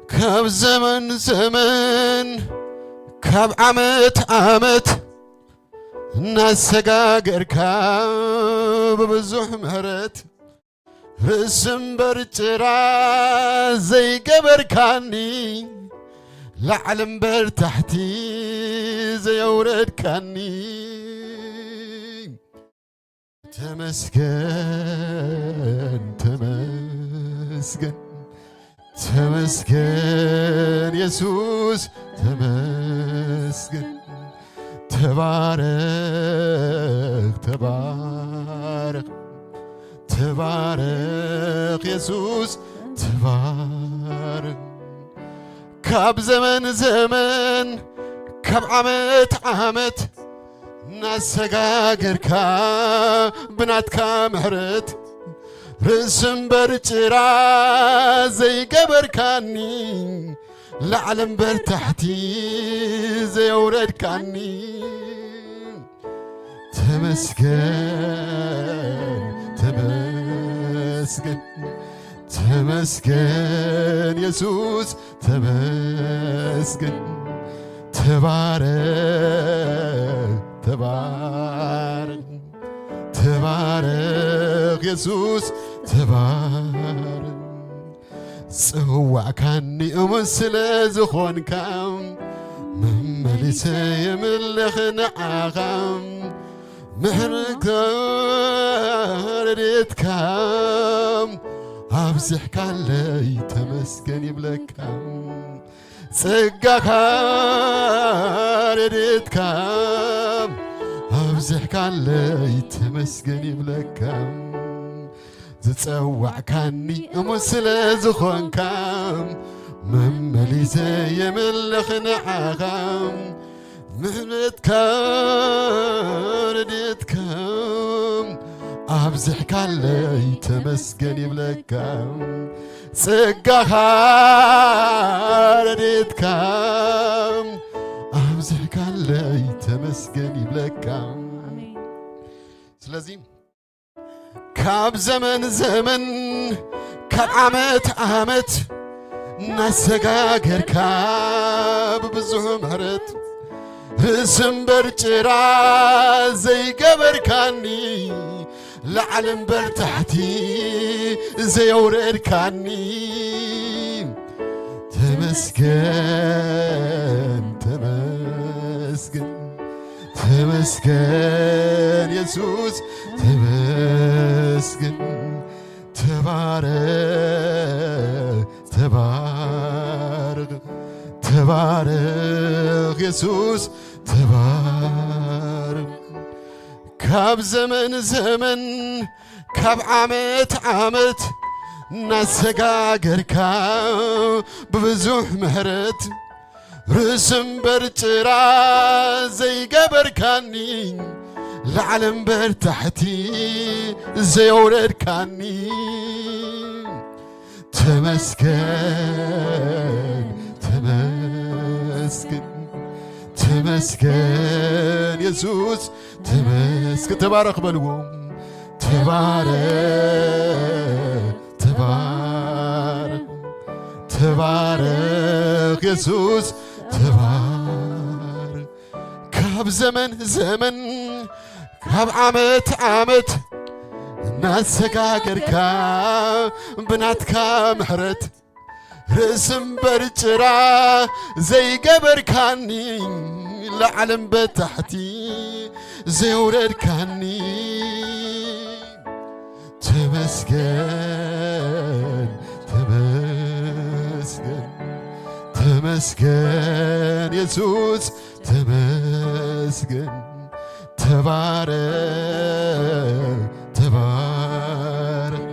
كاب زمن زمن كاب عمت عمت الناس سقاقر كاب بزوح مهرت رسم برجرا زي قبر كاني لعلم بر تحتي زي ورد كاني تمسكن تمسكن تمسكن يسوس تمسكن تبارك تبارك تبارك يسوس تبارك كاب زمن زمن كاب عمت عمت ناس سقاقر بنات كامحرت رسم برجرا زي قبر كاني لعلم بر تحتي زي ورد كاني تمسكن تمسكن تمسكن يسوس تمسكن تبارك تبارك تبارك يسوس تبارك صوع كاني أمسل زخون كام مملسي يملخ نعاغم محرك رديت كام أبزح كالي تمسكن يبلكام صقاك رديت كام أبزح كالي تمسكن يبلكام زتصوع كاني أمسل زخون كام مملسي يملخ نعاغم مهمت كاردت كام أبزح كالي تمسكن يبلكام صقاك رديت كام أبزح كالي تمسكن يبلكام سلازيم كاب زمن زمن كاب عمت عمت ناس سقاقر كاب بزوح مهرت رسم برجرا زي قبر كاني لعلم بر تحتي زي ورد كاني تمسكن تمسكن تمسكن يسوس تمسكن تبارك تبارك تبارك يسوس تبارك كاب زمن زمن كاب عمت عمت ناس سقاقر كاب ببزوح مهرت رسم برجرا زي قبر كاني لعلم بر تحتي زي ورد كاني تمسكن تمسكن تمسكن يسوس تمسكن تبارك بلوم تبارك تبارك تبارك يسوس تبارك كاب زمن زمن كاب عمت عمت الناس سقاقر كاب بنات كامحرت رسم برجرا زي قبر كاني لعلم بتحتي زي ورد كاني تمسكن تمسكن تمسكن يسوس تمسكن تبارك تبارك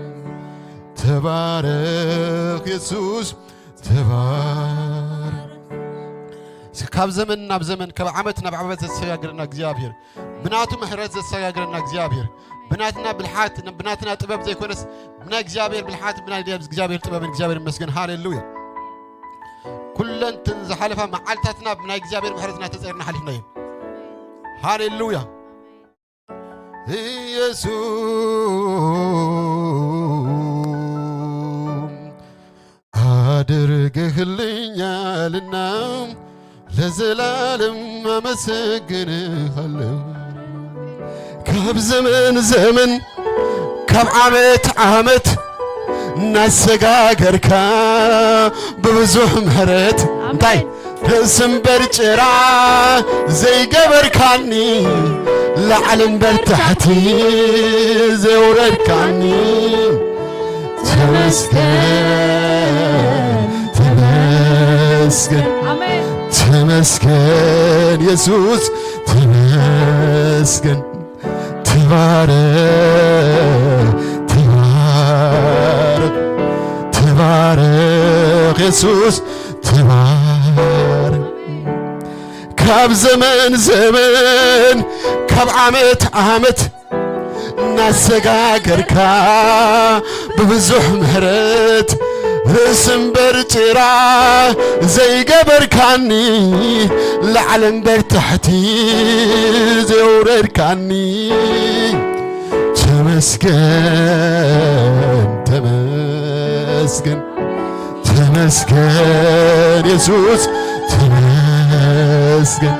تبارك يسوس تبارك كاب زمن ناب زمن كاب عمت ناب عمت السياقرنا እግዚአብሔር بناتو محرز السياقرنا እግዚአብሔር بناتنا بالحات بناتنا طبب زي كونس بنا እግዚአብሔር بالحات بنا እግዚአብሔር طبب እግዚአብሔር يمسكن هاليلويا كلن تنزحلفا معالتاتنا بنا እግዚአብሔር محرزنا تزيرنا حلفنا ሃሌሉያ ኢየሱስ አድርገህልኛልና ለዘላለም አመሰግንሃለሁ ካብ ዘመን ዘመን ካብ ዓመት ዓመት ናሰጋገርካ በብዙሕ ምህረት እንታይ ርእስም በርጭራ ዘይገበርካኒ ለዓለም በርታሕቲ ዘውረድካኒ ተመስገን ተመስገን ተመስገን ኢየሱስ ተመስገን تبارك تبارك تبارك يسوس تبارك كاب زمن زمن كاب عمت عمت ناسقاقركا ببزوح مهرت رسم برترا زي قبر كاني لعلم برتحتي زي ورر كاني تمسكن تمسكن تمسكن يسوس تمسكن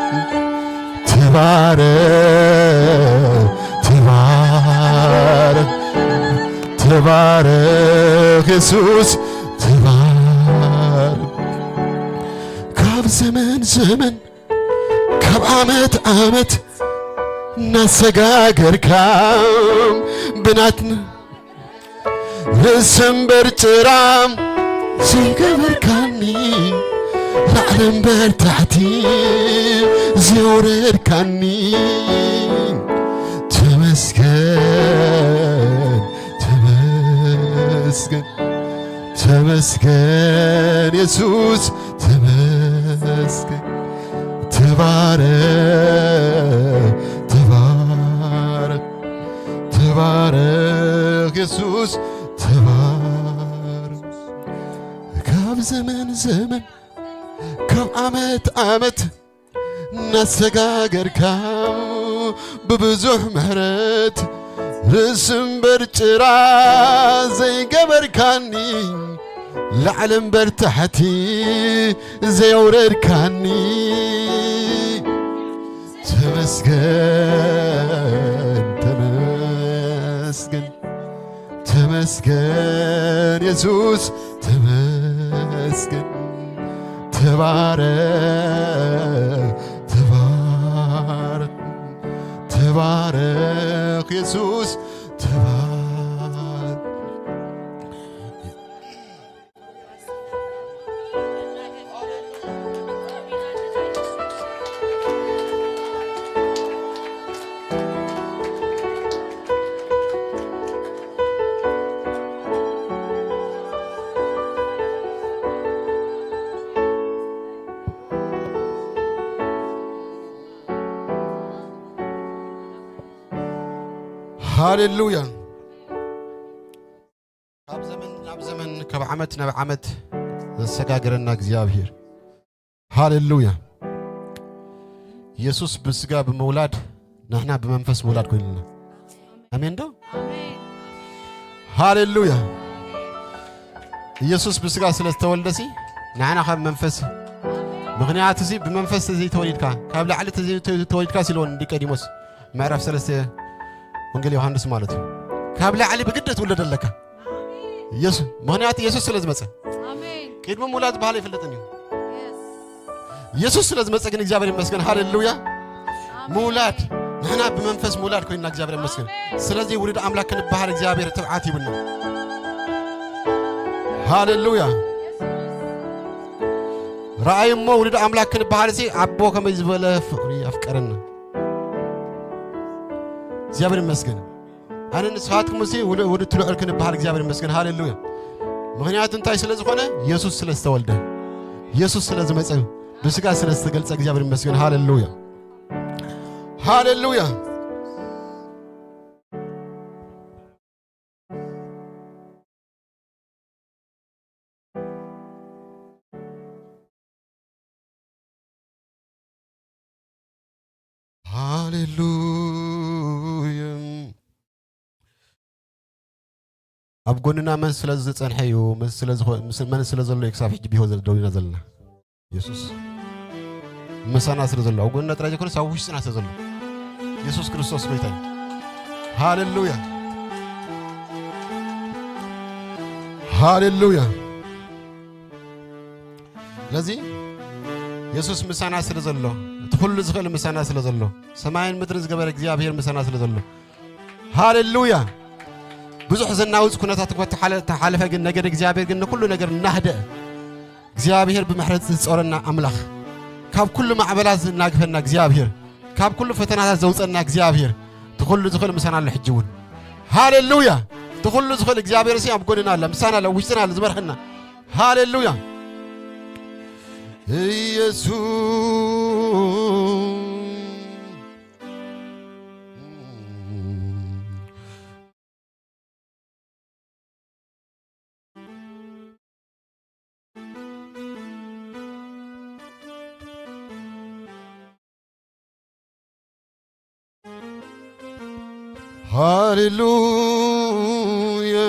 تبارك تبارك تبارك يسوس تبارك كاب زمن زمن كاب عمت عمت ناسقاقركا بناتنا رسم برترام زي قبركاني لعلم برتحتي زي وريركاني تمسكن تمسكن تمسكن يسوس تمسكن تبارك تبارك تبارك يسوس تبارك كاب زمن زمن كاب عمت عمت ناسقاقركا ببزوح مهرت رسم برترا زي قبركاني لعلم برتحتي زي ورركاني تمسكن تمسكن تمسكن يسوس تمسكن تبارك تبارك تبارك يسوس تبارك هاليلويا كاب زمن ناب زمن كاب عمت ناب عمت زسقاقرنا እግዚአብሔር هاليلويا ኢየሱስ በስጋ በመውላድ نحن በመንፈስ መውላድ ኮይልና አሜን ዶ አሜን هاليلويا ኢየሱስ በስጋ ስለተወለደሲ نحن ካብ መንፈስ ምክንያት እዚ በመንፈስ እዚ ተወሊድካ ካብ ላዕሊ ተወሊድካ ሲሎን ዲቀዲሞስ ምዕራፍ 3 ወንጌል ዮሐንስ ማለት ነው ካብ ላዕሊ በግደት ወለደለካ ኢየሱስ ምክንያት ኢየሱስ ስለዝመጸ አሜን ቅድመ ሙላት ባህል ይፈልጥኝ ኢየሱስ ስለዝመጸ ግን እግዚአብሔር ይመስገን ሃሌሉያ ሙላት نحن بمنفس ሙላት ኮይና እግዚአብሔር ይመስገን ስለዚህ ውልድ አምላክን ባህል እግዚአብሔር ተብዓት ይብና ሃሌሉያ ራእይሞ ውልድ አምላክን ባህል ሲ አቦ ከመይ ዝበለ ፍቅሪ አፍቀረና እግዚአብሔር ይመስገን አንን ሰዓትኩም ሲ ወደ ትልዕልክን ባህል እግዚአብሔር ይመስገን ሃሌሉያ ምክንያቱም እንታይ ስለዝኾነ ኢየሱስ ስለተወልደ ኢየሱስ ስለዝመጸ በስጋ ስለተገልጸ እግዚአብሔር ይመስገን ሃሌሉያ ሃሌሉያ هاليلويا أبغوننا من سلزت أنحيو من سلزلو يكسب حج بيهو دولنا زلنا يسوع مسانا سلزلو أبغوننا تراجع كل ساويش سنا سلزلو يسوع كريستوس بيتاي هاليلويا هاليلويا لذي يسوع مسانا سلزلو تقول زغل مسانا سلزلو سماين مدرز قبل እግዚአብሔር مسانا سلزلو هاليلويا ብዙ حزناوز كنتات تحالفه ግን ነገር እግዚአብሔር ግን ሁሉ ነገር እናህደ እግዚአብሔር በመሕረት ዝጾረና አምላኽ ካብ ኩሉ ማዕበላት እናግፈና እግዚአብሔር ካብ ኩሉ ፈተናታት ዘውፀና እግዚአብሔር ተኹሉ ዝኽእል ምሳና አለ ሕጅውን ሃሌሉያ ተኹሉ ዝኽእል እግዚአብሔር ሲያም ጎንና አለ ምሳና አለ ውሽጥና አለ ዝመርሕና ሃሌሉያ ኢየሱስ هاليلويا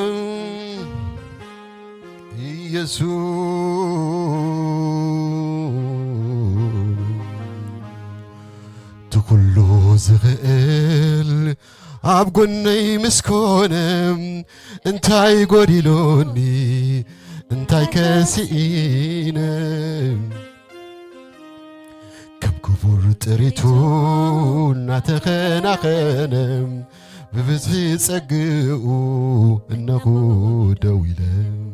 يسوع تكلو زغل أبغني مسكونم انتاي قريلوني انتاي كاسينم كم كبر تريتون نتخنخنم ببزحي تسقو إنه دويلم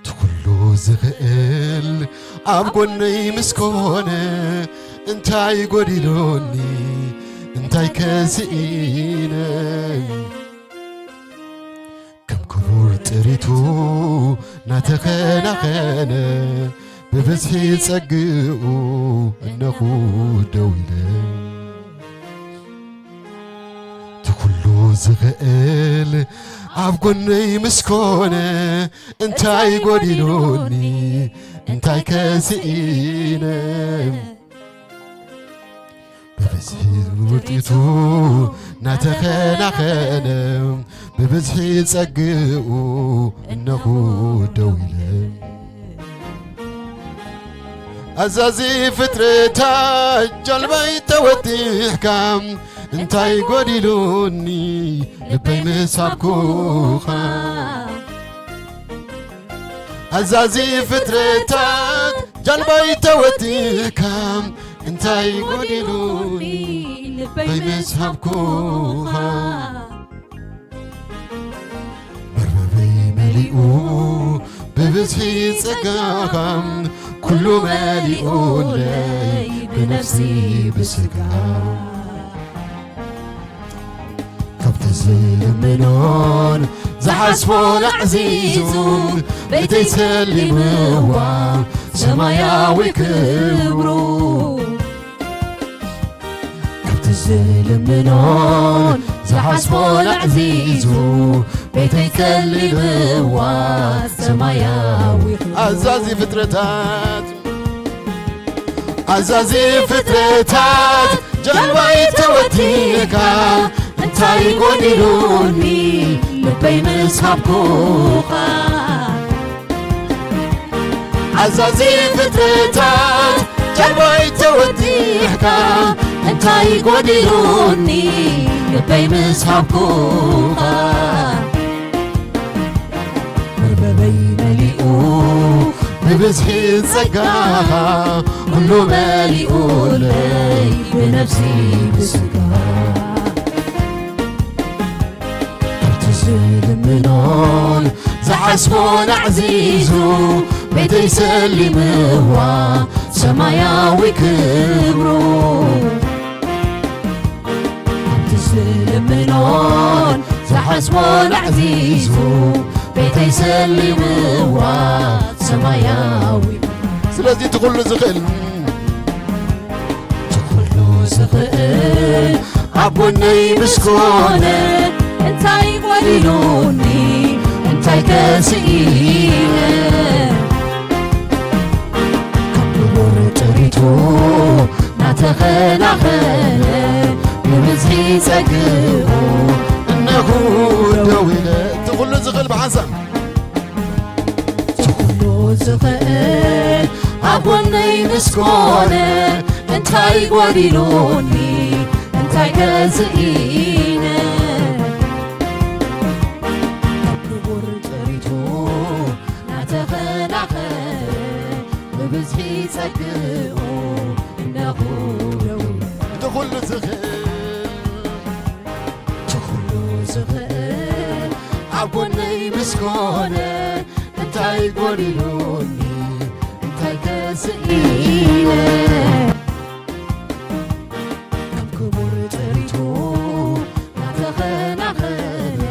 تقولو زغل أبغني مسكونة انتاي قريلوني انتاي كاسينة كم كبور تريتو نتخنخنة ببزحي تسقو إنه دويلم زغل أبغني مسكونة انتاي قديلوني انتاي كاسينة ببزحي ورتيتو نتخنخنم ببزحي تسقو إنه دويلم أزازي فترتا جلبي توتيحكم انتاي قديلوني لبي مسابكوخا أزازي فترتات جلبي توتيكام انتاي قديلوني لبي مسابكوخا برببي مليئو ببزحي تسقاكم كله مليئو لي بنفسي بسقاكم زلمنون زحسبون عزيزون بيتي سلموا سماياوي كبرو كبت زلمنون زحسبون عزيزون بيتي سلموا سماياوي عزازي فترتات عزازي فترتات جلوي توتيكا انتاي قديلوني لبي مسحبكوخا عزازي فترتات جلبي توديحكا انتاي قديلوني لبي مسحبكوخا مرببي مليئو ببزحي تسقاها كله مليئو لي بنفسي بسقاها زلمنون زحسبون عزيزو بيتي يسلموا سماياوي كبرو زلمنون زحسبون عزيزو بيتي يسلموا سماياوي سلازي تقول زغل تقول زغل أبوني مسكونة انتاي قديلوني انتاي كاسينة كبر تريتو ناتخ ፀግኡ እነሆ ደው ኢለ ትኩሉ ዝኽእል ብሓንሳብ ትኩሉ ዝኽእል ኣብ ጎነይ ምስ ኮነ እንታይ ጐዲሉኒ እንታይ ገዝኢነ ክቡር ጥሪቱ ናተኸናኸለ ብብዝሒ ፀግኡ እነሆ ደው ትኩሉ ዝኽእል ኣብ ጎነይ ምስ ኮነ እንታይ ጐዲሉኒ እንታይ ገዝኢነ ካብ ክቡር ጥሪቱ ናተኸናኸለ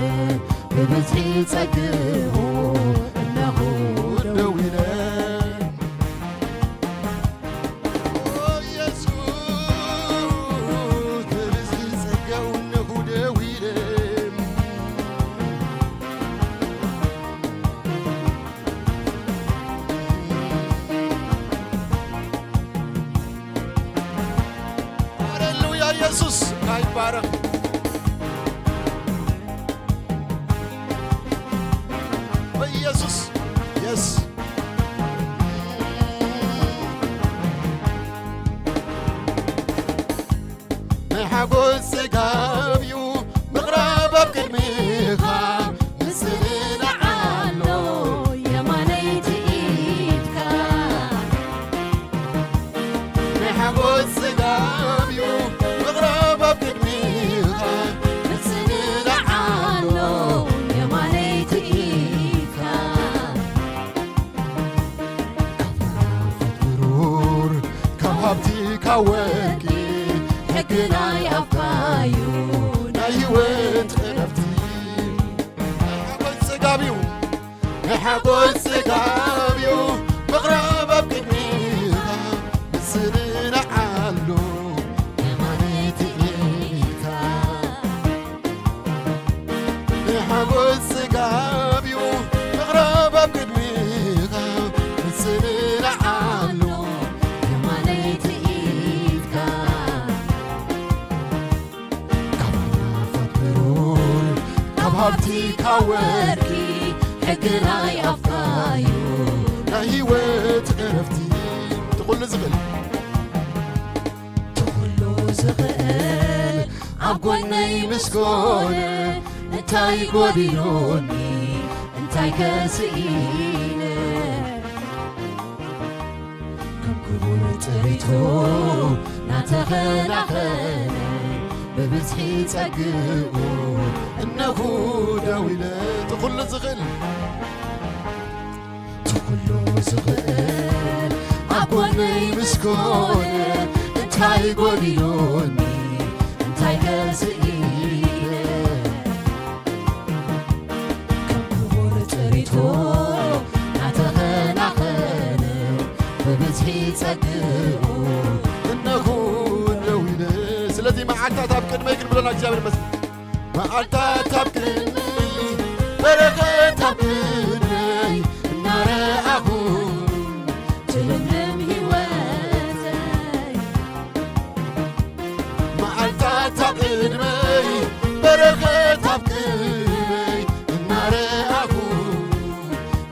ብብዝሒ ፀግኡ እነሆ ደው ኢለ ኢየሱስ አይባረክ በኢየሱስ የስ ንሓጎስ ጸጋብዩ ምቕራብ ኣብ ቅድሚኻ ምስልና ኣሎ የማነይቲ ኢድካ ንሓጎስ ጸጋብዩ ካወቂ ሕግናይ ኣፍካዩ ናይ ህይወት ዕረፍቲ ንሓጎስ ጸጋብዩ ንሓጎስ ጸጋብዩ ምቕራብ ኣብ ቅድሚኻ ምስልና ኣሎ የማነይቲ ኢድካ ንሓጎስ ጸጋብዩ ምቕራብ ኣብ ቅድሚኻ ምስልና ኣሎ ሃብቲ ካብ ወርቂ ሕግናይ ኣፍካዩ ናይ ህይወት ዕረፍቲ ትኩሉ ዝኽእል ኣብ ጎነይ ምስ ኮነ እንታይ ጐዲሉኒ እንታይ ገዝኢነ ከም ክቡር ጥሪቱ ናተኸናኸለ ብብዝሒ ፀግኡ እነሆ ደው ኢለ ትኩሉ ዝኽእል ኣብ ጎነይ ምስ ኮነ እንታይ ጐዲሉኒ እንታይ ገዝኢነ ከም ክቡር ጥሪቱ ናተኸናኸለ ብብዝሒ ፀግኡ እነሆ ደው ኢለ ስለዚ መዓልታት ኣብ ቅድመይ ክንብለና እግዚኣብሔር ይመስል መዓልታት ኣብ ቅድመይ በረኸት ኣብ ቅድመይ እናረኣኹ ትልምልም ህይወተይ መዓልታት ኣብ ቅድመይ በረኸት ኣብ ቅድመይ እናረኣኹ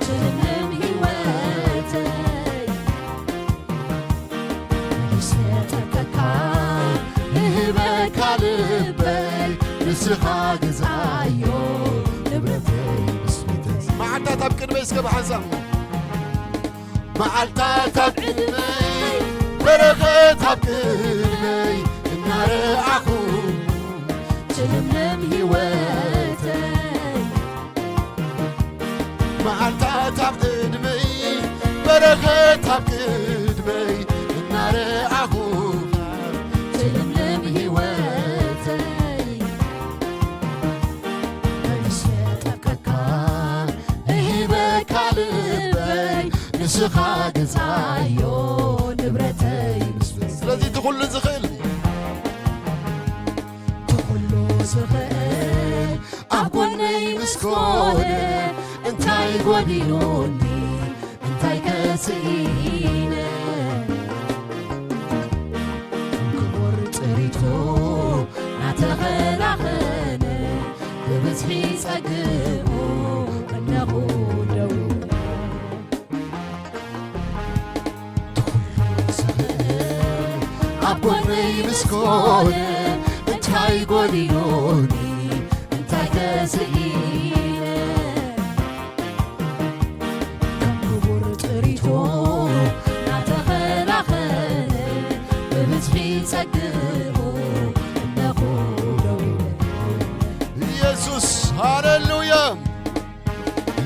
ትልምልም ህይወተይ ንሰጠካ ይህበካ ልበይ ንስኻ ገዛዮ ንብረተይ ምስቤተይ መዓልታት ኣብ ቅድመይ እስከ ብሓንሳብ መዓልታት ኣብ ቅድመይ በረኸት ኣብ ቅድመይ እናረኣኹ ትልምልም ህይወተይ መዓልታት ኣብ ቅድመይ በረኸት ኣብ ቅድመይ እናረኣኹ ትልምልም ህይወተይ ልበይ ንስኻ ገዛዮ ንብረተይ ምስበይ ስለዚ ትኩሉ ዝኽእል ኣብ ጎነይ ምስ ኮነ እንታይ ጐዲሉኒ እንታይ ገዝኢነ ክቡር ጥሪቱ ናተኸ أبوني مسكون انتاي قوليوني انتاي تسئيني كبور تريتو ناتخلاخل بمسحي تسقرو نخولو يسوس هاللويا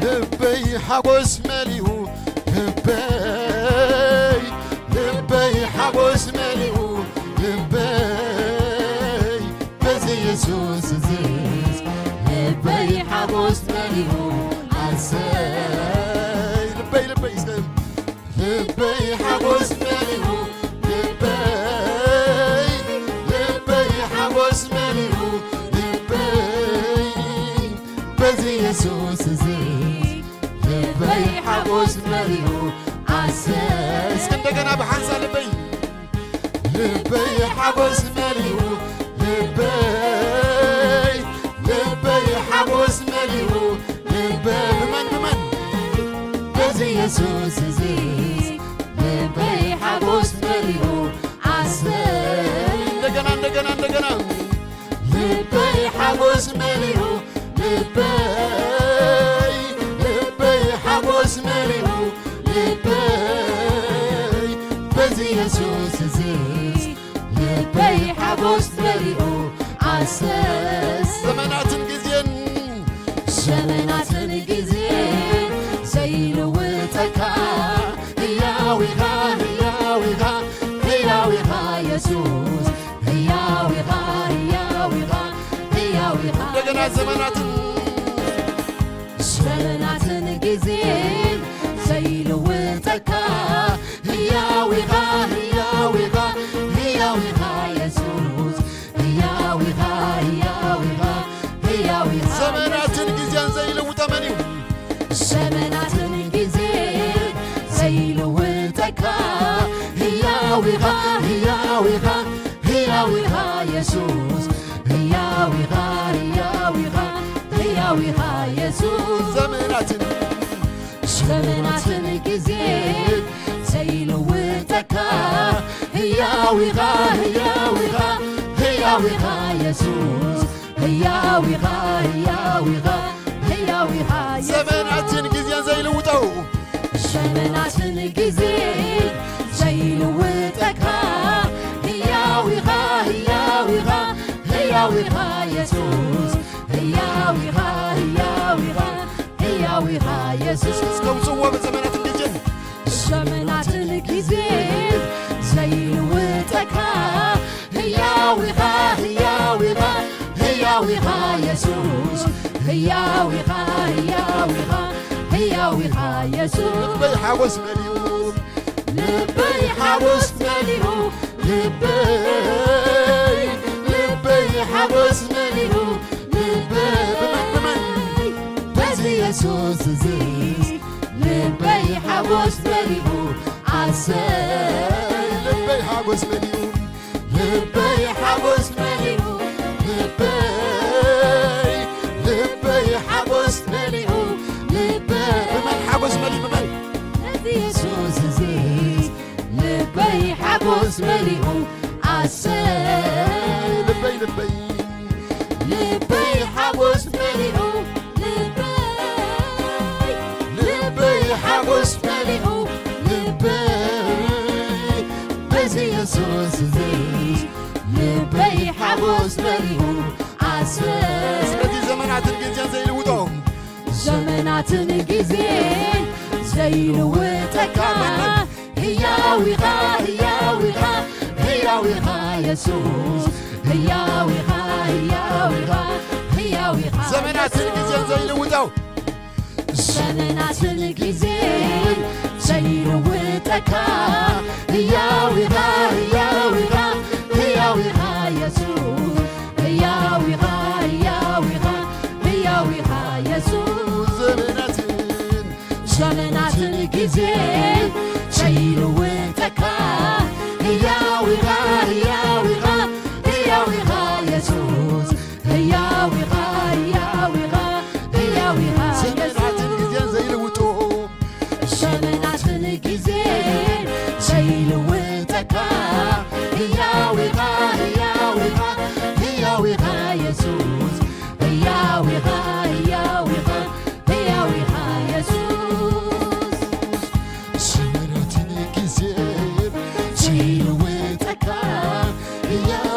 لبي حقوس مليو لبي حقوس مليو لبي بزي يسوس زيز لبي حقوس مليو عساي لبي سم لبي حقوس مليو لبي حقوس مليو لبي بزي يسوس زيز لبي حقوس مليو عساس كندقنا بحنسى لبي حقوس مليو لبي حقوس مليو بمن بزي يسوس زيز لبي حقوس مليو عساس ndegana لبي حقوس مليو لبي حقوس مليو لبي بزي يسوس زيز لبي حقوس مليو عساس زمنات الجزين زي لوتكا هياويها يسوس هياويها لقنا زمنات الجزين زي لوتكا هياويها يسوس هياويها زمنات الجزين زي لوتمنيو زمنات الجزين زي لوتكا هياويها يسوس هياويها يسوس زمنات الجزين زي لوتكا هياويها يسوس هياويها زمنات الجزين زي لوتو زمنات الجزين زي لوتكا هياويها يسوس هياويها يسوس كم سوى بزمنات الجزين زمنات الجزين زي لوتكا هياويها يسوس هياويها يسوس لبي حوس مليون لبي حوس مليون لبي حوس مليون بمن بزي يسوس زيز لبي حوس مليون عساي لبي حوس مليون لبي حوس مليون لبي حوس مليون بمن حوس مليون بمن يسوس زيز لبي حوس مليون عساي لبي حوس مليون لبي حوس مليون بزي يسوس زيز لبي حوس مليون عساس سمعتي زمنات الجزين زي لوتو زمنات الجزين زي لوتكا هياويها يسوس هياويها زمنات الجزين زي لوتو زمنات الجزين زي لوتكا هياويها يسوس هياويها يسوس زمنات الجزين زي لوتكا هياويها يسوس هياويها زمنات الجزين زي لوتو زمنات الجزين زي لوتكا هياويها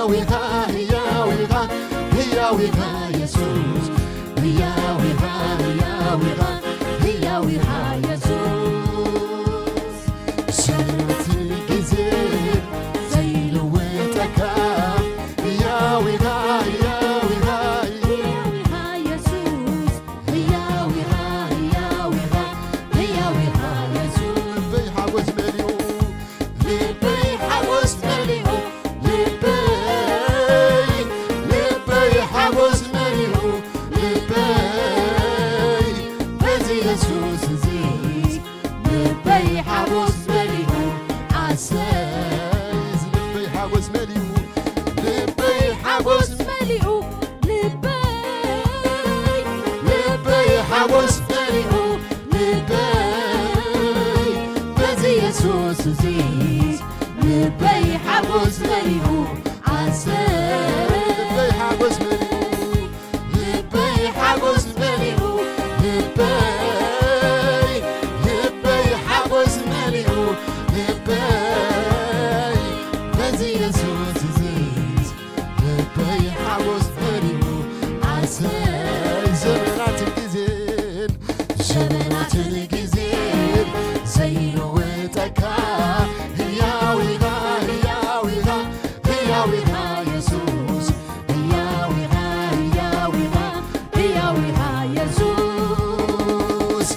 هياويها يسوس هياويها يسوس شمت الجزير زي لوتك هياويها يسوس هياويها يسوس لبي حوس مليون لبي حوس مليون لبي حوس مليون لبي بزي يسوس زيز لبي حوس مليون عسايز لبي حوس مليون لبي حوس مليون لبي حوس مليون لبي بزي يسوس زيز لبي حوس مليون عسايز لبي حوس مليون لبي حوس مليون لبي حوس مليون لبي بزي يسوس زيز لبي حوس مليون عساي زمنات الجزير زمنات الجزير زي لوتك هياويها يسوس هياويها يسوس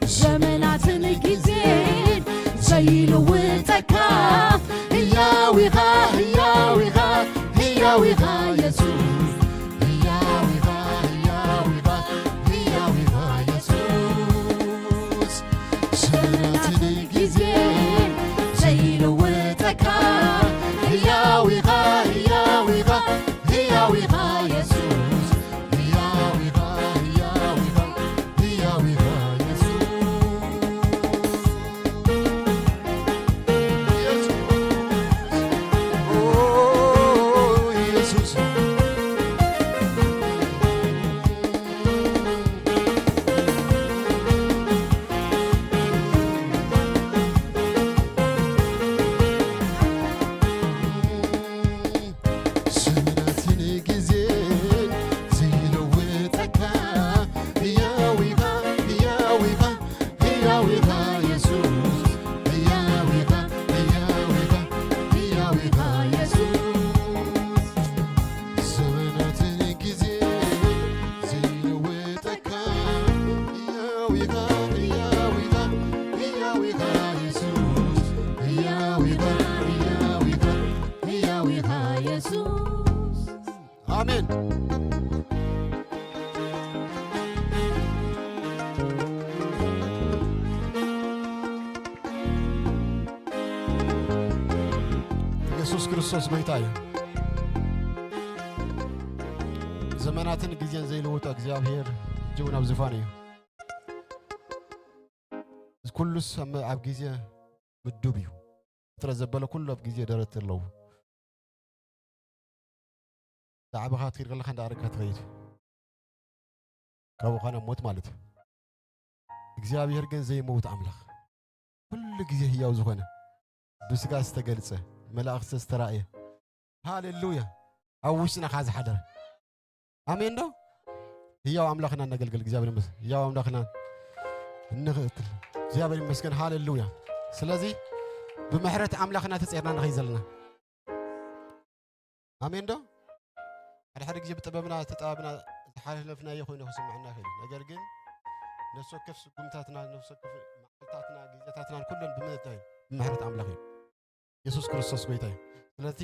زمنات الجزير زي لوتك هياويها يسوس هياويها يسوس زمنات الجزير زي لوتك هياويها يسوس هياويها يسوس زمنات الجزير زي لوتك هياويها يسوس هياويها يسوس زمنات الجزير زي لوتك هياويها يسوس هياويها يسوس آمين ኢየሱስ ክርስቶስ መይታየ ዘመናትን ጊዜን ዘይለውጥ እግዚአብሔር እጅውን ኣብ ዝፋን እዩ ኩሉስ ኣብ ጊዜ ምዱብ እዩ ፍረ ዘበለ ኩሉ ኣብ ጊዜ ደረት ኣለዉ ዛዕባኻ ትሪኢ ከለኻ እንዳኣረግካ ትኸይድ ካብኡ ኾነ ሞት ማለት እዩ እግዚአብሔር ግን ዘይመውት ኣምላኽ ኩሉ ጊዜ ህያው ዝኾነ ብስጋ ዝተገልጸ መላእኽቲ ዝተራእየ ሃሌሉያ ኣብ ውሽጥና ካ ዝሓደረ ኣሜን ዶ ህያው ኣምላኽና ነገልግል እግዚአብሔር ይመስገን ህያው ኣምላኽና እንኽትል እግዚአብሔር ይመስገን ሃሌሉያ ስለዚ ብምሕረት ኣምላኽና ተጸርና ንኸይ ዘለና ኣሜን ዶ ሓደ ጊዜ ብጥበብና ተጣብና ዝሓለፍና ይኾይነ ክስምዕና ይኽእል ነገር ግን ነፍስ ወከፍ ስጉምታትና ነፍስ ወከፍ ማዕልታትና ጊዜታትና ኩለን ብምንታይ ብምሕረት ኣምላኽ እዩ ኢየሱስ ክርስቶስ ጎይታ እዩ ስለዚ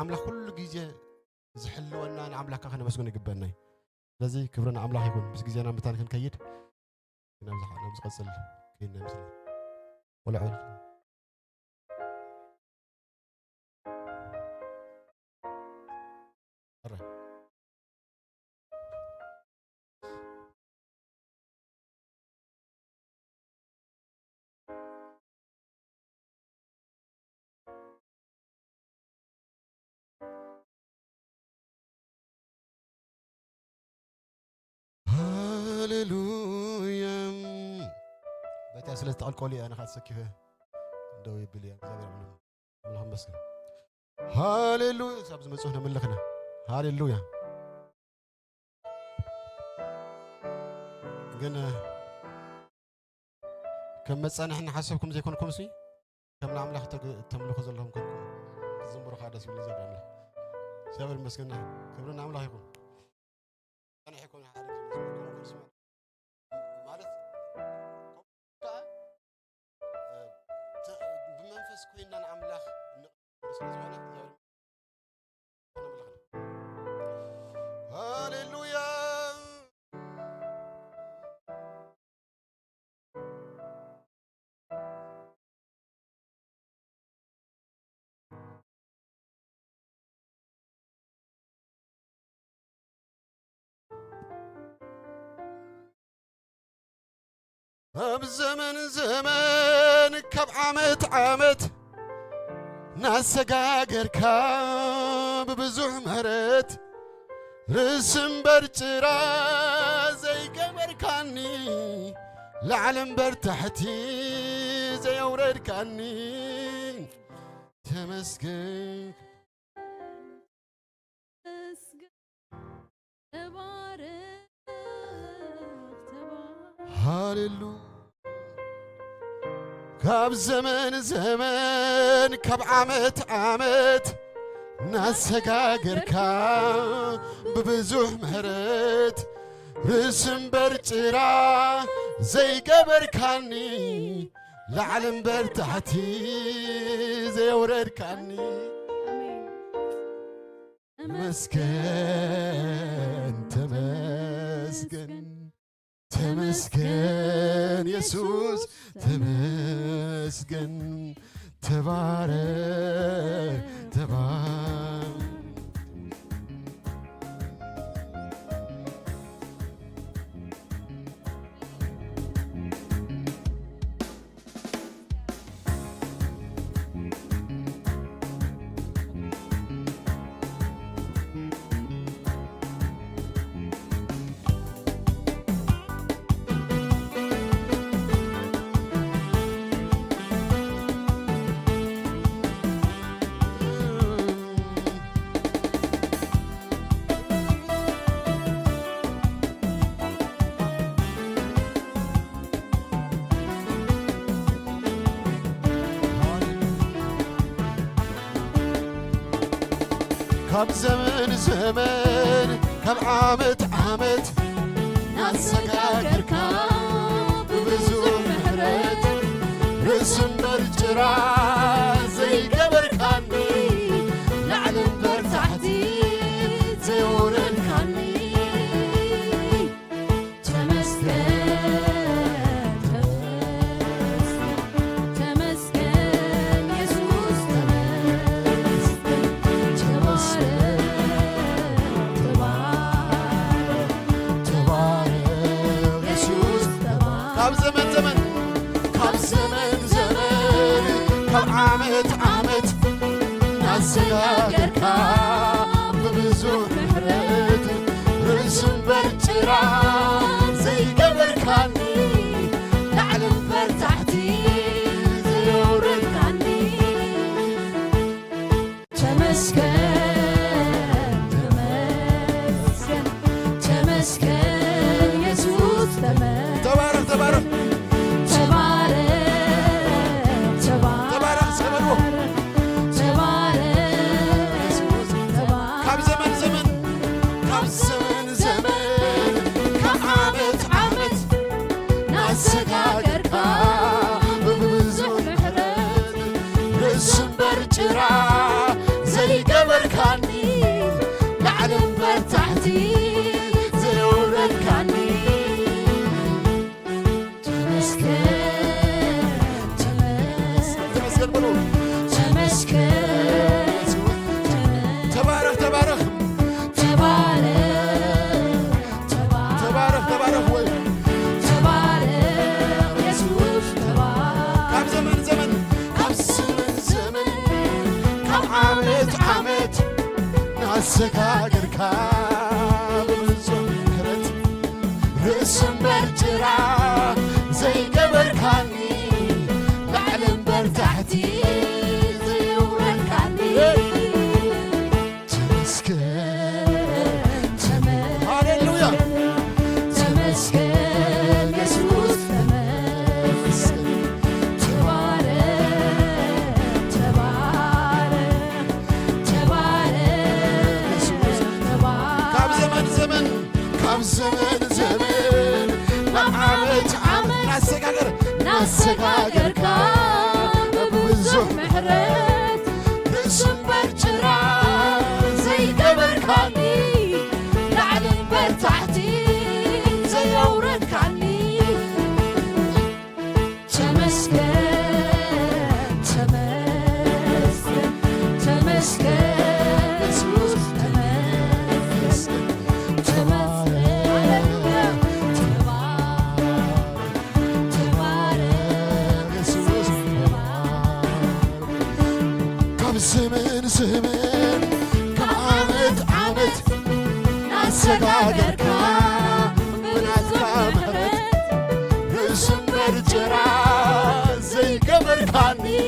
ኣምላኽ ኩሉ ጊዜ ዝሕልወና ንኣምላኽካ ክነመስግን ይግበአና እዩ ስለዚ ክብርን ኣምላኽ ይኩን ምስ ጊዜና ምታን ክንከይድ ናብ ዝቐፅል ከይድና ይመስለኒ ወልዑ هاليلويا بيتي سلسة الكولي أنا خد سكفة دوي بلي እግዚአብሔር አምላክ መስገን هاليلويا سابز مصحنا ملخنا هاليلويا قلنا كم مصانح احنا حسبكم زي كونكم سي كم الاملاح تملكوا زلهم كنكم زمروا خادس من زغنا سابر مسكنا كبرنا املاح يكون انا يكون حارج مسكم ማለት بمنفس كوينا املاح هاليلويا بزمن زمن كب عمت ناسقاقر كاب بزوح مهرت رسم برجرا زي قمر كاني لعلم برتحتي زي ورد كاني تمسكك هاليلويا كاب زمن زمن كاب عمت ناسقاقر كاب ببزوح مهرت رسم برجرا زي قبر كاني لعلم برتحتي زي ورد كاني تمسكن تمسكن تمسكن يسوس تمسكن تبارك تبارك كاب زمن زمن كاب عمت ناسقاقر كاب ببزوح مهرت رسم برجرا زي قبر كاني لعلم برتحتي زي ورد كاني تمسكن يسوس كاب زمن زمن كاب زمن زمن كاب عمت ناسقاقر كاب ببزوح مهرت رسم برجرا زي قبر كاني لعلم برتحتي زي ورد كاني تمسكن يسوس تبارك تبارك كاب زمن زمن كاب زمن زمن كاب عمت ناسقاقر كاب ببزوح مهرت رسم برجرا زي قبر كاني لعلم برتحتي زي ورد كاني تمسكن بلو تمسكن تبارك تبارك تبارك وي يسوس كاب زمن زمن كاب زمن زمن كاب عمت ناسقاقر كاب ببزوح مهرت رسم برجرا زي قبر كاني لعلم برتحتي زي ورد كاني ناسكاكركا ببزح محرت رسم برجرا زي قبركاني لعلن برتحتي زي أوركاني تمسكن تمسكن تمسكن يسوس تمسكن تمسكن تبارك يسوس كم زمن زمن كم عامت عامت ناسكاكركا بناتكا رسم برجرا زي قبركاني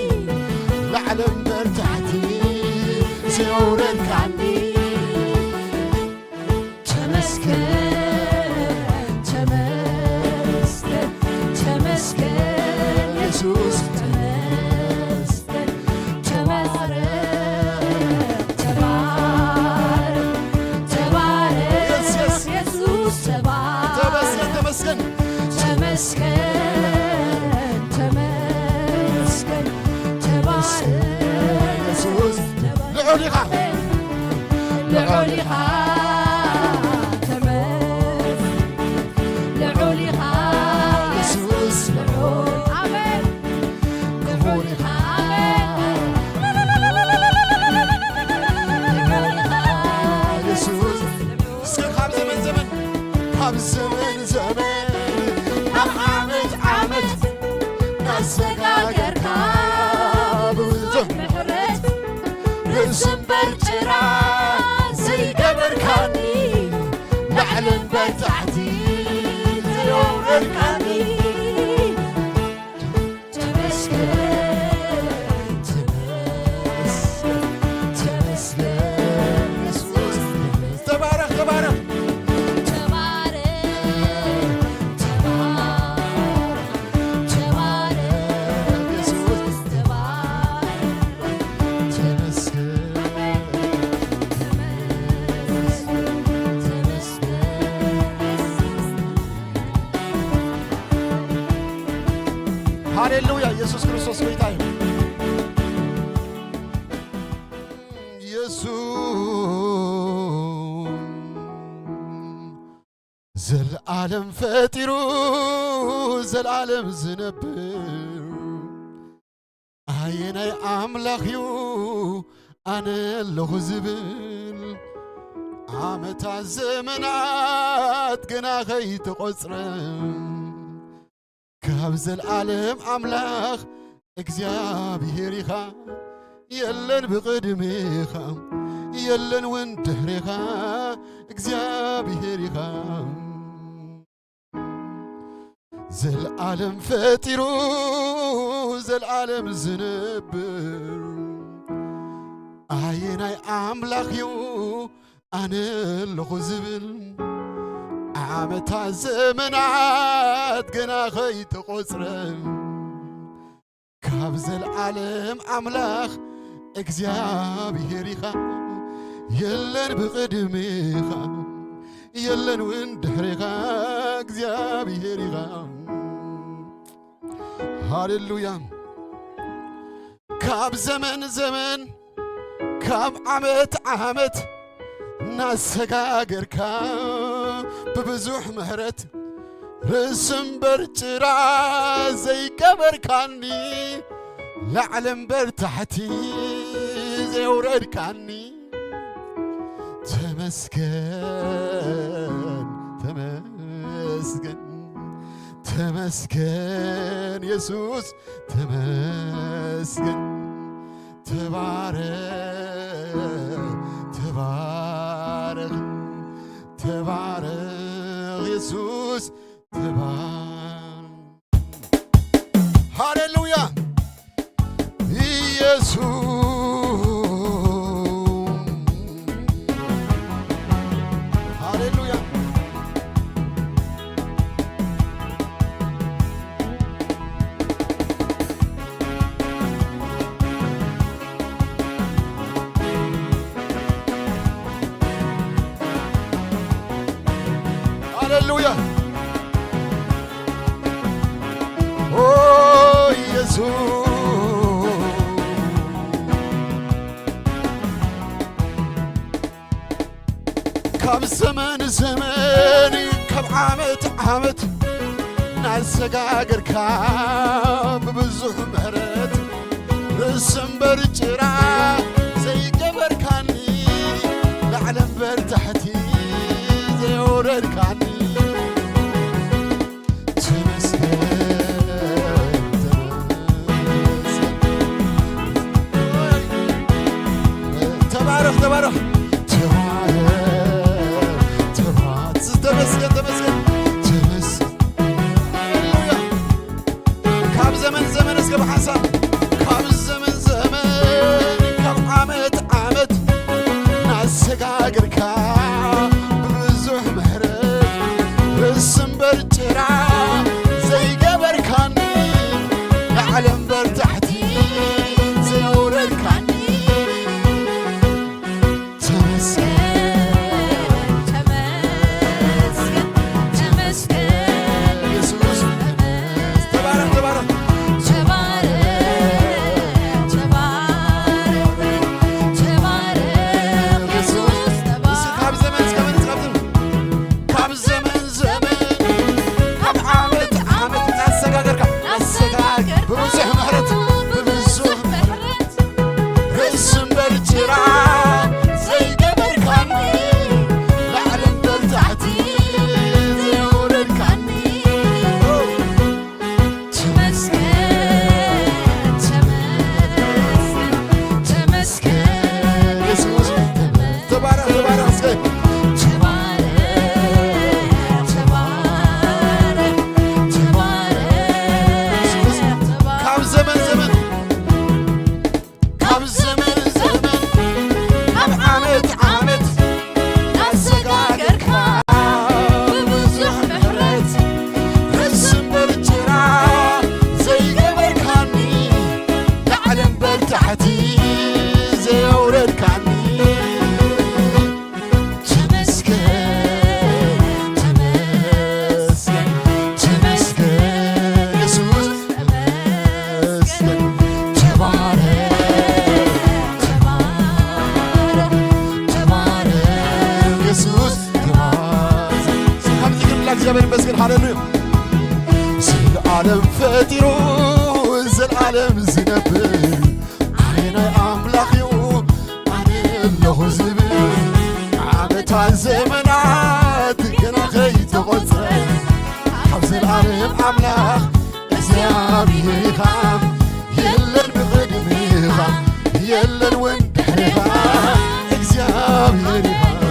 لعلم برتحتي زي أوركاني تمسكن تمسكن تمسكن يسوس تمسكن تبارك تبارك تبارك يسوس تبارك تمسكن تمسكن تمسكن تبارك يسوس لعليها لعليها تمسكن لعليها يسوس آمين لعليها آمين يسوس سكن خاب زمن زمن خاب زمن زمن خاب عامت عامت ناسكاكركا ببزح محرت رسم برجرا زي قبركاني لعلن برتحتي زي أوركاني تمسكن تمسكن تمسكن يسوس تبارك تبارك تبارك تبارك تبارك يسوس تبارك تمسكن ሃሌሉያ ኢየሱስ ክርስቶስ ጌታ ነው። ኢየሱስ ዘለዓለም ፈጢሩ ዘለዓለም ዝነብር ኣየናይ ኣምላኽ እዩ ኣነ ኣለኹ ዝብል ዓመታት ዘመናት ገና ከይተቖፅረ ካብ ዘለዓለም ኣምላኽ እግዚኣብሔር ኢኻ የለን ብቕድሜኻ የለን ውን ድሕሪኻ እግዚኣብሔር ኢኻ ዘለዓለም ፈጢሩ ዘለዓለም ዝነብር ኣየናይ ኣምላኽ እዩ ኣነ ኣለኹ ዝብል ዓመታት ዘመናት ገና ከይተቖፅረ ካብ ዘለዓለም ኣምላኽ እግዚኣብሔር ኢኻ የለን ብቕድሜኻ የለን ውን ድሕሪኻ እግዚኣብሔር ኢኻ ሃሌሉያ ካብ ዘመን ዘመን ካብ ዓመት ዓመት ናሰጋገርካ ብብዙሕ ምሕረት ርስም በርጭራ ዘይገበርካኒ ላዕለም በርታሕቲ ዘውረድካኒ ተመስገን ተመስገን ተመስገን ኢየሱስ ተመስገን ተባረክ ተባረክ ተባረክ ኢየሱስ ተባረክ ሃሌሉያ ኢየሱስ ሃሌሉያ ኦ كاب زمن كاب عامت ناسقاقر كاب بزوح مهرت السنبر جرا زي قبر كاني لعلم بر تحتي زي ورد كاني تبارك تمسكن كاب زمن اسكب حسن كاب زمن كاب عامت ناسقاقر كاب بزوح مهرب السنبر جرا زي قبر كاني لعلم بر تحتي زي ورد كاني زلعالم فتيرو زلعالم زنبر عينا أملاخيو أنا الله زبر عامتان زمنات كنا خيط غزر حبز العالم أملاخ إزيابي خام يلن بغدمي خام يلن وندحري خام إزيابي خام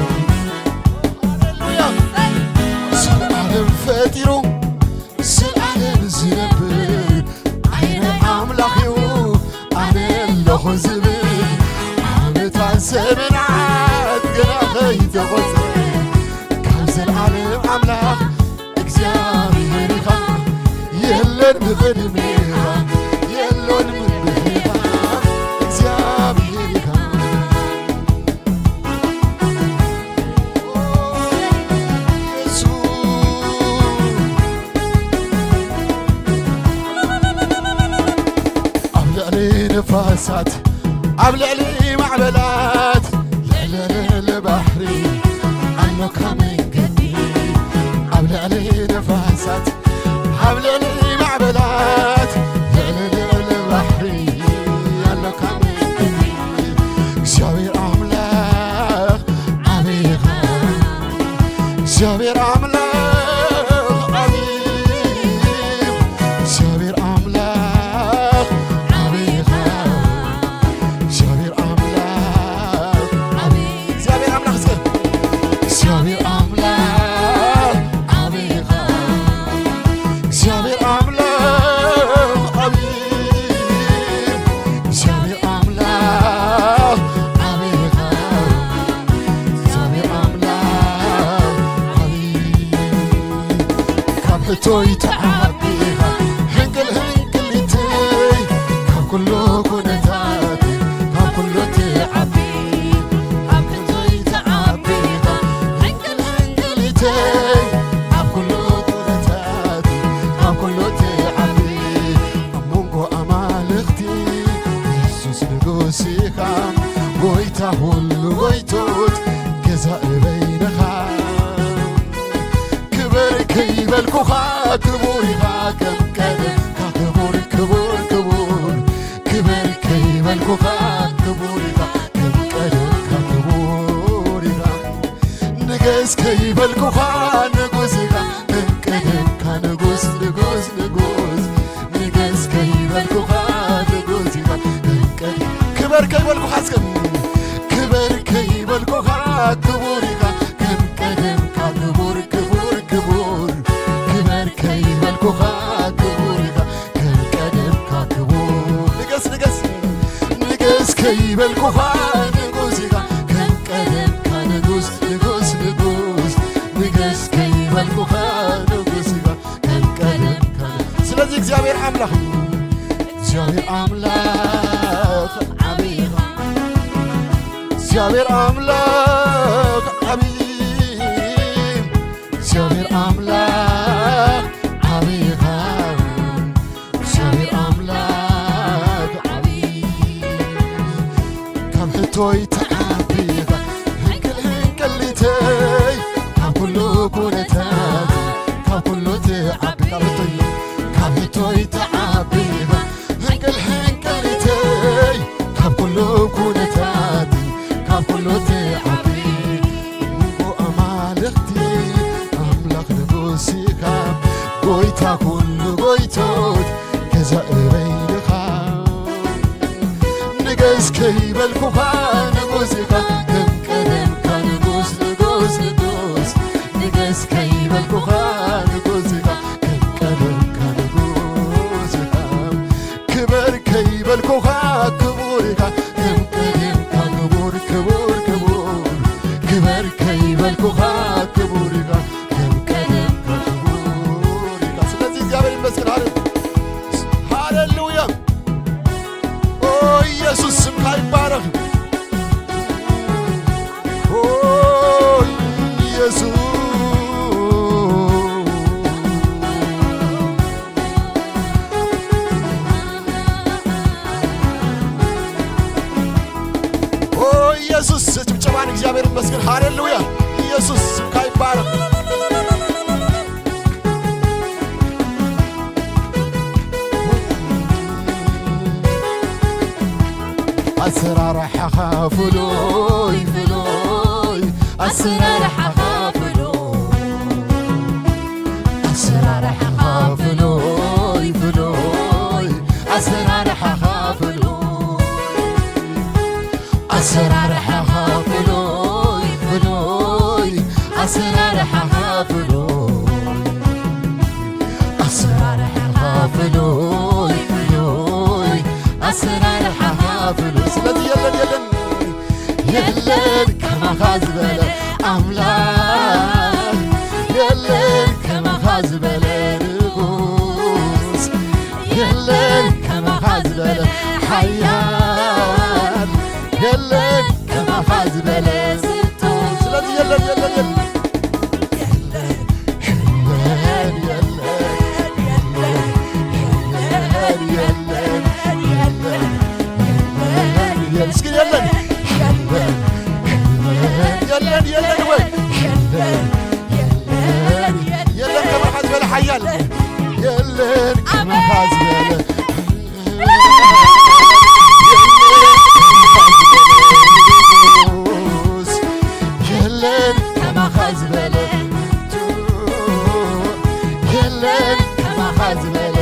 زلعالم فتيرو زلعالم زنبر عينا أملاخيو أنا الله زبر عامتان زمنات كنا خيط غزر حبز العالم أملاخ إزيابي خام يلن بغدمي خام يلن بغدمي خام إزيابي خام نفاسات عبلعلي معبلات ليلة بحري عنو كمين قدي عبلعلي نفاسات عبلعلي معبلات ليلة بحري عنو كمين قدي شاوير أملاخ عبيغا شاوير أملاخ توي تعبيها هنقل يتي كم كله كنتاتي كم كله تعبي كم توي تعبيها هنقل يتي كم كله كنتاتي كم كله تعبي أمونكو أمالختي يسوس نقوسي خام ويتا هولو ويتوت جزاء بينها كيبلكوها كبوريها كم كدم كبور كبور كبور كبر كيبلكوها كبوريها كم كدم كبوريها نجس كيبلكوها نجوزها كم كدم كنجوز نجوز نجوز نجس كيبلكوها نجوزها كم كدم كبر كيبلكوها كبر كيبلكوها كبوريها كم كدم كبور كبور كبور كبر كيبلكوها كبوريها كم كدم كبور نجس نجس نجس كيبلكوها نجوزها كم كدم كنجوز نجوز نجوز نجس كيبلكوها نجوزها كم كدم كنجوز سلازي እግዚአብሔር አምላክ እግዚአብሔር አምላክ አቢኻ እግዚአብሔር አምላክ አቢም እግዚአብሔር አምላክ አቢኻ እግዚአብሔር አምላክ አቢም ከም ሕቶይ ተዓቢኻ ህንቅል ህንቅሊተይ ካብ ኩሉ ኩነታት ካብ ኩሉ ትዓቢ ካብ ሕቶይ ተዓቢኻ ህንቅል ህንቅሊተይ ካብ ኩሉ ኩነታት ካብ ኩሉ ትዓቢ እሞ ኣማልኽቲ ኣምላኽ ንጉሲኻ ጎይታ ኩሉ ጎይቶት ገዛእበይልኻ ንገስ ከይበልኩኻ ንጉሲኻ ከም ቀደምካ ንጉስ ንጉስ ንጉስ ንገስ ከይበልኩኻ ንጉሲኻ ከም ቀደምካ ንጉሲኻ ክበር ከይበልኩኻ ክቡር ኢኻ ከም ቀደምካ ክቡር ክቡር ክቡር ክበር ከይበልኩኻ ክቡር ኢኻ ከም ቀደምካ ክቡር ኢኻ ስለዚህ እግዚአብሔር ይመስገን ሃሌሉያ ኦ ኢየሱስ ስምካ ይባረክ ኦ ኢየሱስ ኢየሱስ ጭብጨባን እግዚአብሔር ይመስገን ሃሌሉያ ኢየሱስ ስምካ ይባረክ አሰራራሐኻ ፍሉይ ፍሉይ አሰራራሐኻ ፍሉይ አሰራራሐኻ ፍሉይ ፍሉይ አሰራራሐኻ ፍሉይ አሰራራሐኻ ፍሉይ ፍሉይ አሰራራሐኻ ፍሉይ አሰራራሐኻ ፍሉይ ፍሉይ አሰራራሐኻ ፍሉይ ስለዚህ የለን ከማኻ ዝበለ አምላክ የለን ከማኻ ዝበለ ንጉስ የለን ከማኻ ዝበለ ሓያል የለን ከማኻ ዝበለ ስልጡን ስለዚህ የለን እስኪ የለን ወይ የለን ከማኻ ዝበለ ሓያል የለን ከማኻ ዝበለ የለን ከማኻ ዝበለ የለን ከማኻ ዝበለ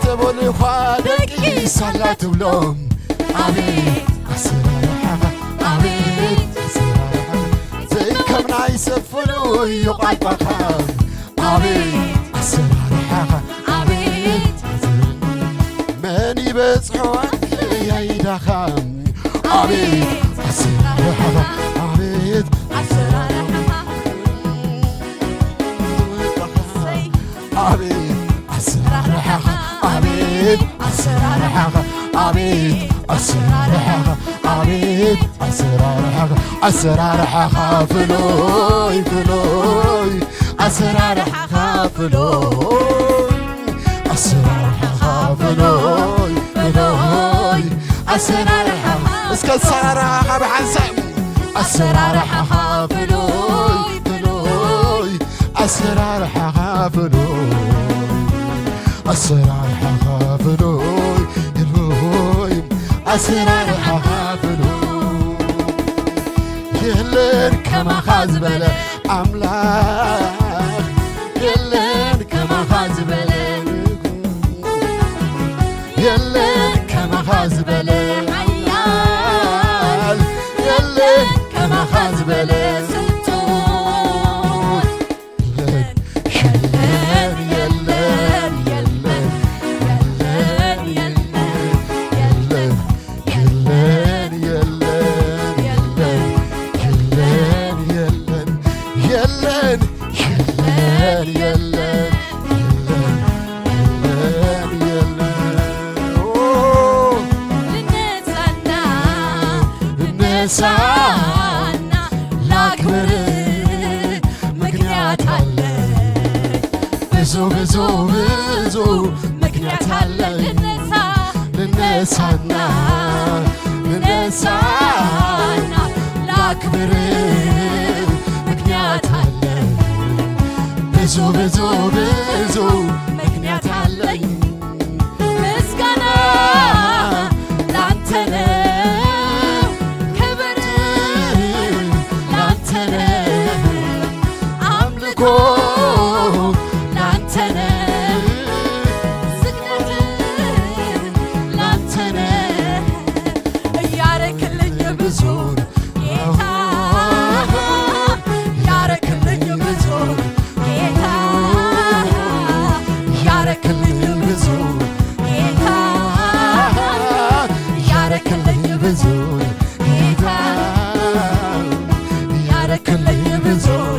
ተቦልኳ ደቂ ሳላት ብሎም አቤት አሰራራሐኻ አቤት አሰራራሐኻ ዘይከምና ይሰፍሉ ይቋልቋኻ አቤት አሰራራሐኻ አቤት መን ይበጽሖን ያይዳኻ አቤት አሰራራሐኻ አቤት አሰራራሐኻ አቤት አሰራራሐኻ አቤት አሰራራሐኻ አቤት አሰራራሐኻ አቤት አሰራራሐኻ አሰራራሐኻ ፍሉይ ፍሉይ አሰራራሐኻ فلوي أسرارها فلوي فلوي أسرارها اسك أسرارها بحسب أسرارها فلوي فلوي أسرارها فلوي أسرارها فلوي فلوي أسرارها فلوي يلين كما خازبله أملاك يلين كما خازبله يلين كما خازبله عيال يلين كما خازبله سلطون يلين يلين يلين يلين يلين يلين يلين يلين يلين يلين لنسانا لاكبر مكنيات علي بزو بزو بزو مكنيات علي لنسانا لنسانا لاكبر مكنيات علي بزو بزو بزو مكنيات علي مسكنا لانتنا لانتنا سكنت لانتنا يارك اللي بزور جيتا يارك اللي بزور جيتا يارك اللي بزور جيتا يارك اللي بزور جيتا يارك اللي بزور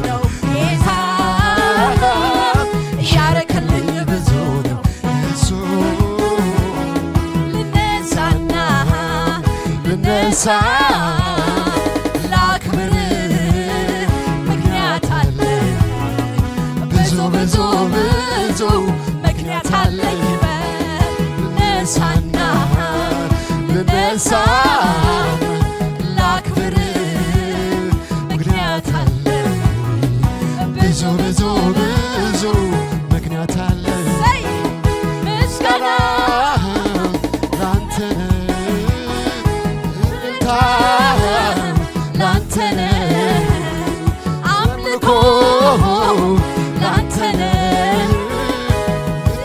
لاكبر مكنيات علي بزو بزو بزو مكنيات علي لنسانا لنسانا لاكبر مكنيات علي بزو بزو بزو مكنيات علي مسكنا لانتنا لانتنا أملكو لانتنا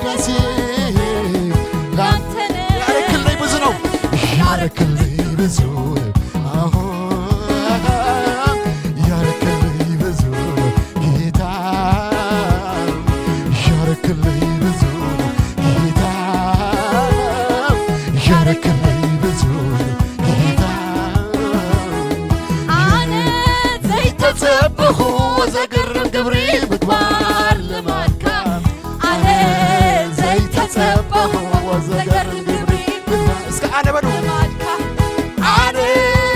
نسيب لانتنا يارك اللي بزنو يارك اللي بزنو يارك اللي بزنو جيتار يارك اللي بزنو جيتار يارك اللي بزنو تسبحوا وزقر قبري بكبار لمكة أنا زي تسبحوا وزقر قبري بكبار اسكا أنا بنو أنا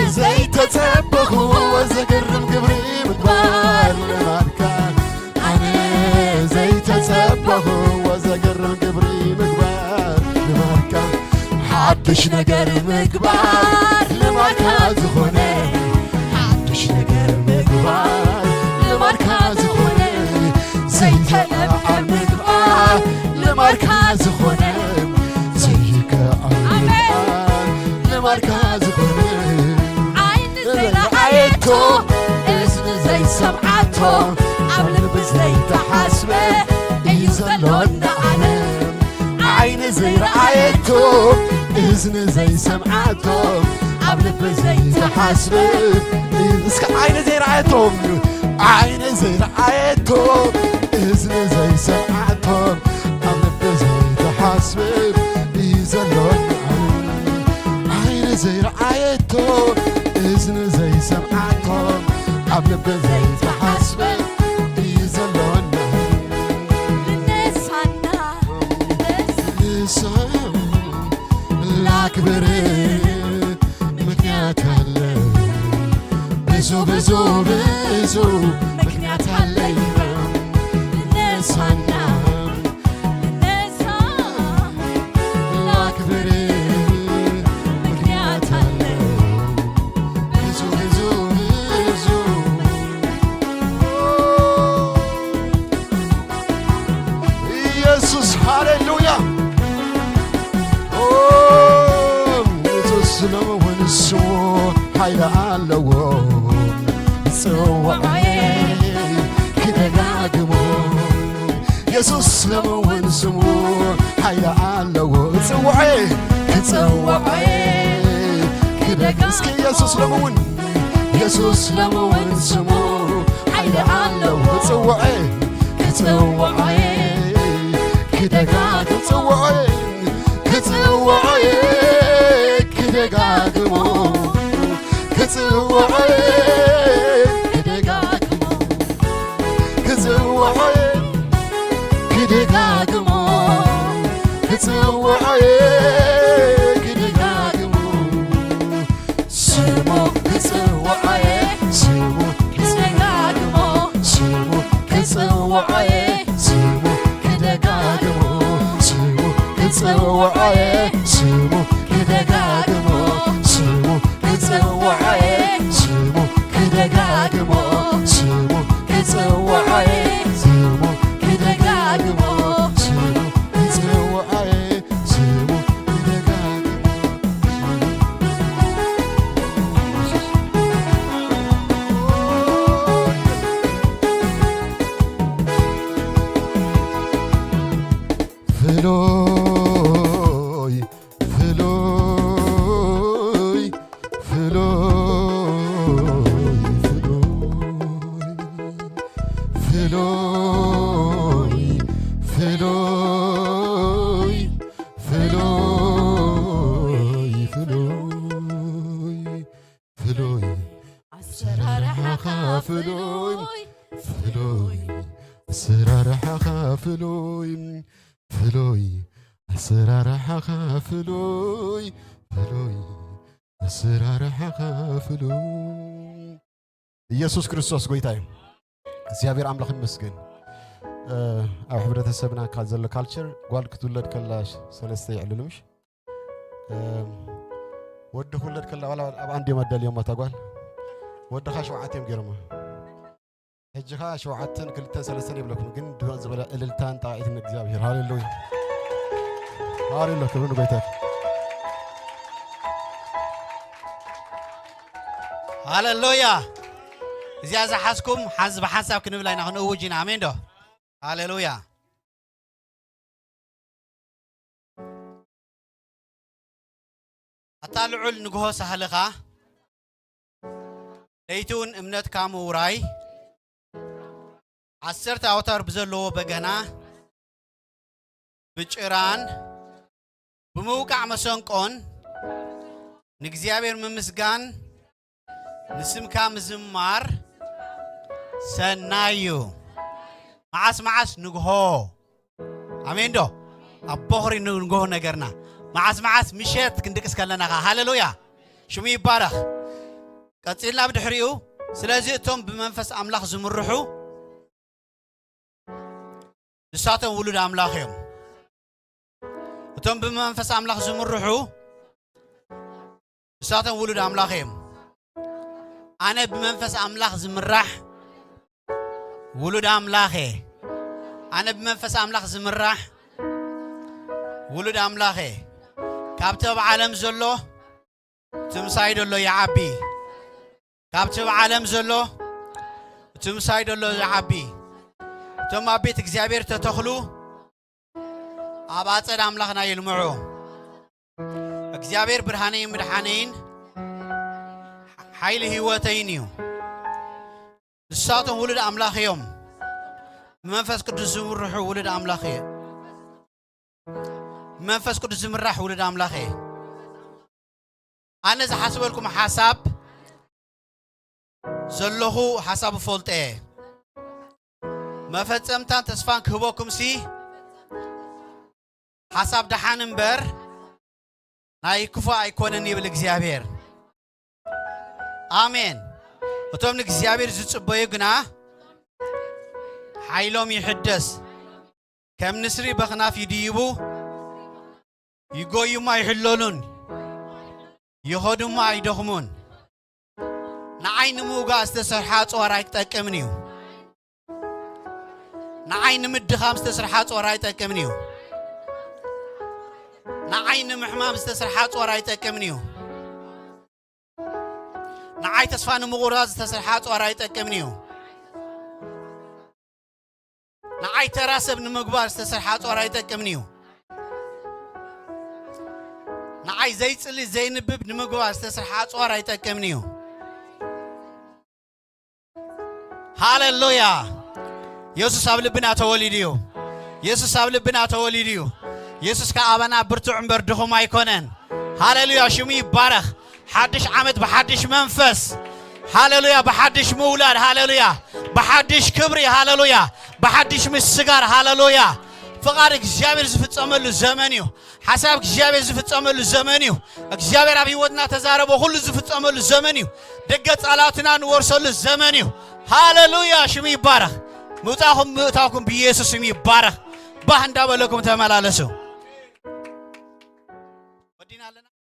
زي تسبحوا وزقر قبري بكبار لمكة أنا زي تسبحوا وزقر قبري بكبار لمكة حدش نقر مكبار لمكة زخوني حدش نقر لمركز خوني زيك المقبار لمركز خوني زيك المقبار لمركز خوني عين زي رأيته إذن زي سمعته قبل بزي تحاسبه يزلون علم عين زي رأيته إذن زي سمعته قبل بزي تحاسبه عين زي رأيتهم عين زي رأيتهم إذن زي سمعتهم قبل زي تحاسبب يزلون عين زي رأيتهم إذن زي سمعتهم قبل زي تحاسبب يزلون لسان لاكبر مكنيات هلا بزو بزو بزو مكنيات علي نسانا لا كبر مكنيات هزو هزو هزو يسوس هاليلويا يسوس لو ونسو حيل علو سوعي كده قاقمو يسوس لو ونسو حيل علو سوعي كده قاقمو يسوس لو يسوس لو ونسو حيل علو سوعي كده قاقمو سوعي كده قاقمو كتوعي كده قاقمو كتوعي كده قاقمو كتوعي كده قاقمو سمو كتوعي سمو كده قاقمو سمو كتوعي سمو كده قاقمو سمو كتوعي سمو كده قاقمو سمو كتوعي سمو كده قاقمو سمو كتوعي سمو كده قاقمو سمو كتوعي سمو كده قاقمو ኢየሱስ ክርስቶስ ጎይታዬ እግዚአብሔር አምላክ ይመስገን ኣብ ሕብረተሰብና ካል ዘሎ ካልቸር ጓል ክትውለድ ከላሽ ሰለስተ ይዕልሉምሽ ወዲ ክትውለድ ከላ ዋላ ኣብ አንድ የመደልዮም ታጓል ወድኻ ሸውዓተም ገርማ ሕጂኻ ሸውዓተን ክልተን ሰለስተን ይብለኩም ግን ድሮን ዝበለ እልልታን ጣቂትን እግዚአብሔር ሃሌሉያ ሃሌሉያ ክብሩ ጎይታ ሃሌሉያ إذا حاسكم حسب حسب كنبلا نحن أوجينا آمين ده هاليلويا أطلعوا النجوه سهلة ليتون إمنت كامو راي عسرت أوتار بزلوا بجنا بجيران بموقع مسونكون نجزيابير ممسجان نسم كام زمار سنايو معاس نجوه آمين دو أبوهري نجوه نجرنا معاس مشيت كندك سكالنا هاليلويا شو مي بارخ كاتيلنا بدحريو سلازيتهم بمنفس أملاخ زمرحو لساتهم ولد أملاخهم وتم بمنفس أملاخ زمرحو لساتهم ولد أملاخهم أنا بمنفس أملاخ زمرح ولد أملاخي أنا بمنفس أملاخ زمرح ولد أملاخي كابتب عالم زلو تمسايد الله يا عبي كابتب عالم زلو تمسايد الله يا عبي تم بيت እግዚአብሔር ተተخሉ አባጸድ አምላኽና ይልምዑ እግዚአብሔር ብርሃኔ ምድሓኔን ኃይል ህይወቴን እዩ ንሳቶም ውሉድ አምላኽ እዮም መንፈስ ቅዱስ ዝምርሑ ውሉድ አምላኽ እዩ መንፈስ ቅዱስ ዝምራሕ ውሉድ አምላኽ እዩ ኣነ ዝሓስበልኩም ሓሳብ ዘለኹ ሓሳብ ፈልጠ መፈጸምታን ተስፋን ክህቦኩም ሲ ሓሳብ ደሓን እምበር ናይ ክፉ ኣይኮነን ይብል እግዚአብሔር አሜን እቶም ንእግዚአብሔር ዝጽበዩ ግና ኃይሎም ይሕደስ كم نسري بخناف يديبو يقوي ما يحللون يهودو ما يدخمون نعين موغا استسرحات ورايك تأكمنيو نعين مدخام استسرحات ورايك تأكمنيو نعين محمام استسرحات ورايك تأكمنيو نعي تصفان مغراز استسرحات ورايك تأكمنيو نعي تراسب نمقبار استسرحات ورايك تأكمنيو نعي زيت اللي زين بب نمقبار استسرحات ورايك تأكمنيو هاليلويا يسوع قبل توليديو يسوع قبل توليديو يسوع كأبنا برتو عمر دخو ما يكونن هاليلويا شمي بارخ حدش عمد بحدش منفس هاليلويا بحدش مولاد هاليلويا بحدش كبري هاليلويا بحدش مسجار هاليلويا فقارك جابر زفت أمل الزمانيو حسابك جابر زفت أمل الزمانيو جابر أبي ودنا تزارب وكل زفت أمل الزمانيو دقت علاتنا نورسل الزمانيو هاليلويا شمي بارخ متاهم بيسوع شمي بارخ بهندا ولكم تملالسوا ودينا لنا